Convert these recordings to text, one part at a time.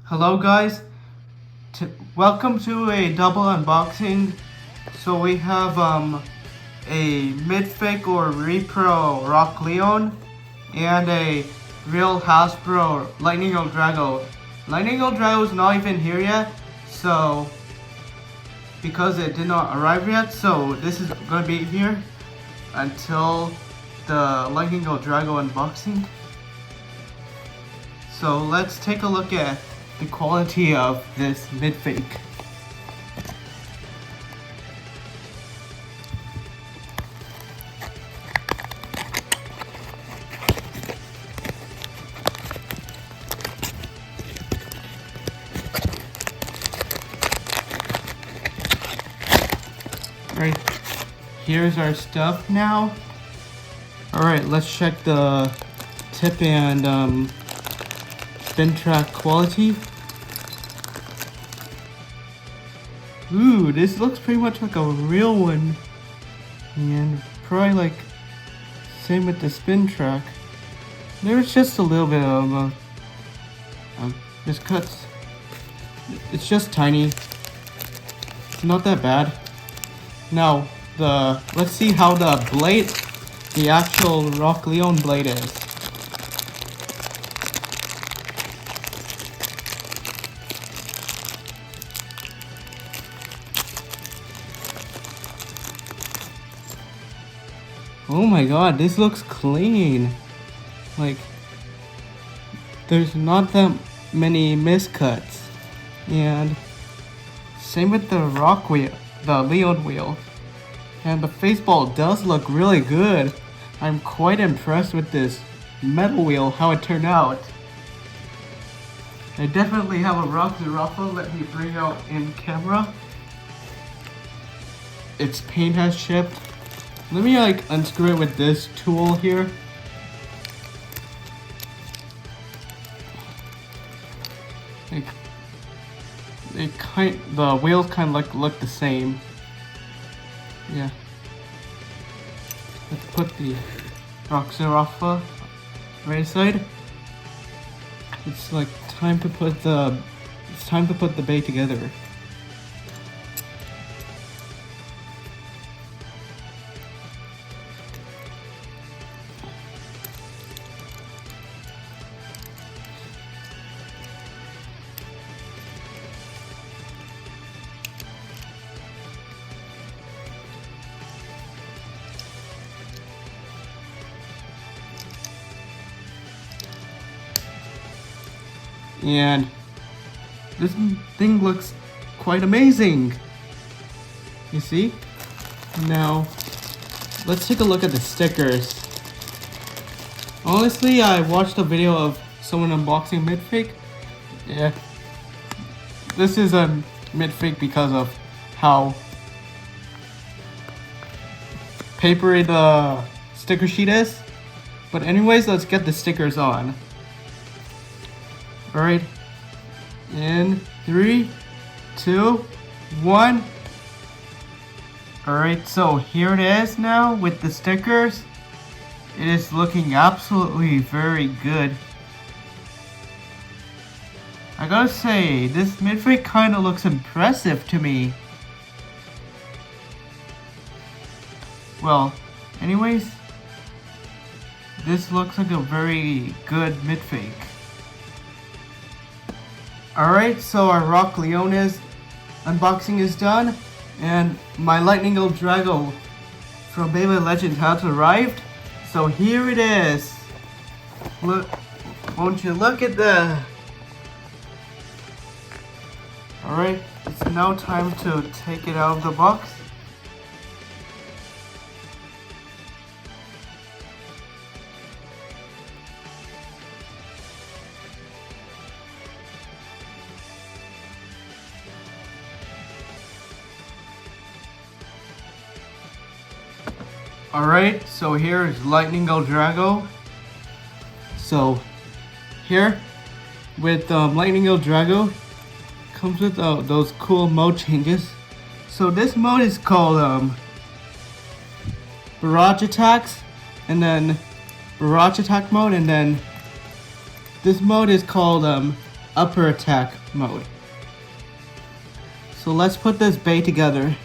Hello guys, welcome to a double unboxing. So we have a Midfake or Repro Rock Leone and a real Hasbro Lightning L-Drago. Lightning L-Drago is not even here yet, so because it did not arrive yet, so this is gonna be here until the Lightning L-Drago unboxing. So let's take a look at the quality of this Midfake. Right, here's our stuff now. Alright, let's check the tip and spin track quality. Ooh, this looks pretty much like a real one. And probably like same with the spin track. There's just a little bit of just cuts. It's just tiny. It's not that bad. Now let's see how the blade, the actual Rock Leone blade is. Oh my god, this looks clean. Like, there's not that many miscuts. And same with the rock wheel, the Leone wheel. And the faceball does look really good. I'm quite impressed with this metal wheel, how it turned out. I definitely have a rock to ruffle. Let me bring out in camera. Its paint has chipped. Let me like unscrew it with this tool here. Like, the wheels kind of look the same. Yeah. Let's put the rock Zarafa right side. It's like time to put the bay together. And this thing looks quite amazing. You see? Now, let's take a look at the stickers. Honestly, I watched a video of someone unboxing Midfake. Yeah. This is a Midfake because of how papery the sticker sheet is. But anyways, let's get the stickers on. Alright, in 3, 2, 1. Alright, so here it is now with the stickers. It is looking absolutely very good. I gotta say, this Midfake kinda looks impressive to me. Well, anyways, this looks like a very good Midfake. Alright, so our Rock Leone's unboxing is done, and my Lightning L-Drago from Beyblade Legends has arrived. So here it is. Look, won't you look at the... Alright, it's now time to take it out of the box. Alright, so here is Lightning L-Drago. So here with Lightning L-Drago comes with those cool mode changes. So this mode is called Barrage Attacks, and then Barrage Attack mode, and then this mode is called upper attack mode. So let's put this bay together.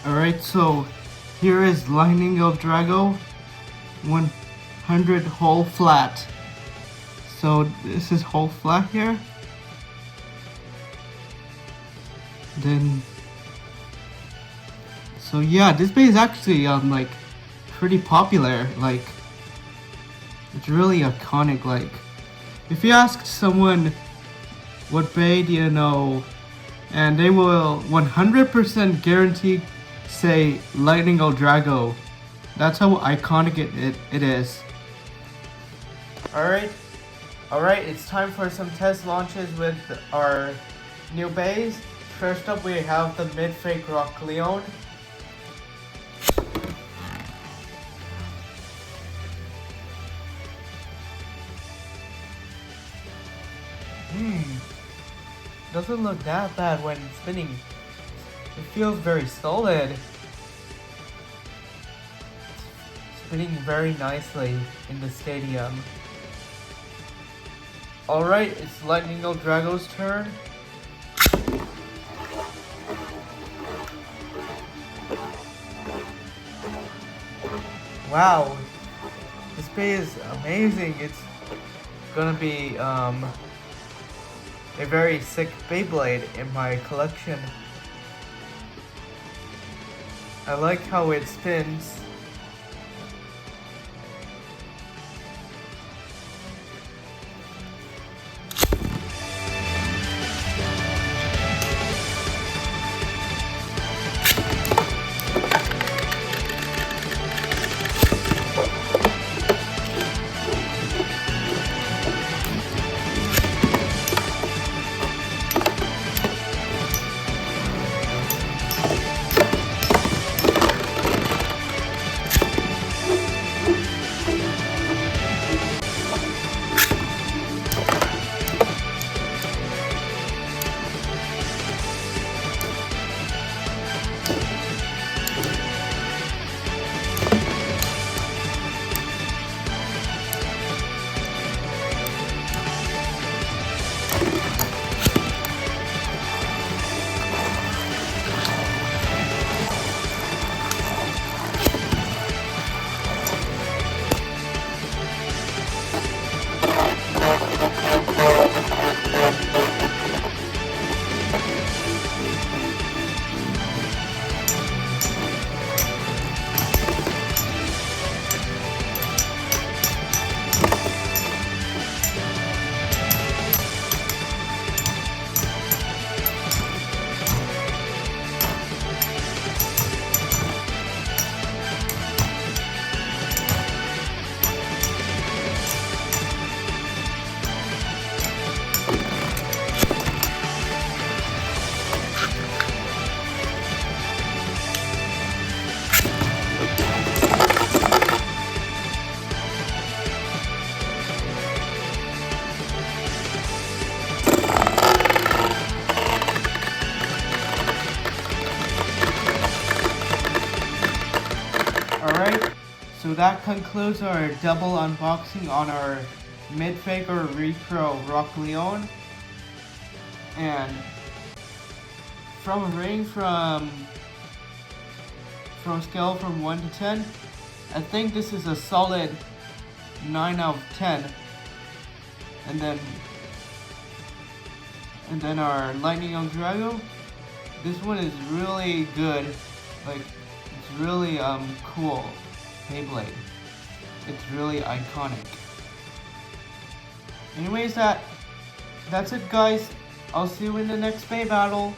Alright, so here is Lightning L-Drago 100 whole flat. So this is whole flat here. Then, so yeah, this bay is actually like pretty popular. Like, it's really iconic. Like, if you asked someone what bay do you know, and they will 100% guarantee say Lightning L-Drago. That's how iconic it is. Alright, it's time for some test launches with our new bays. First up, we have the Midfake Rock Leone. Doesn't look that bad when spinning. It feels very solid. Spinning very nicely in the stadium. Alright, it's Lightning L-Drago's turn. Wow, this bay is amazing. It's gonna be a very sick Beyblade in my collection. I like how it spins. Alright, so that concludes our double unboxing on our Midfake or Repro Rock Leone. And from a rating from scale from 1 to 10, I think this is a solid 9 out of 10. And then our Lightning L-Drago, this one is really good. Like, it's really cool Beyblade. It's really iconic. Anyways, that's it, guys. I'll see you in the next Bay battle.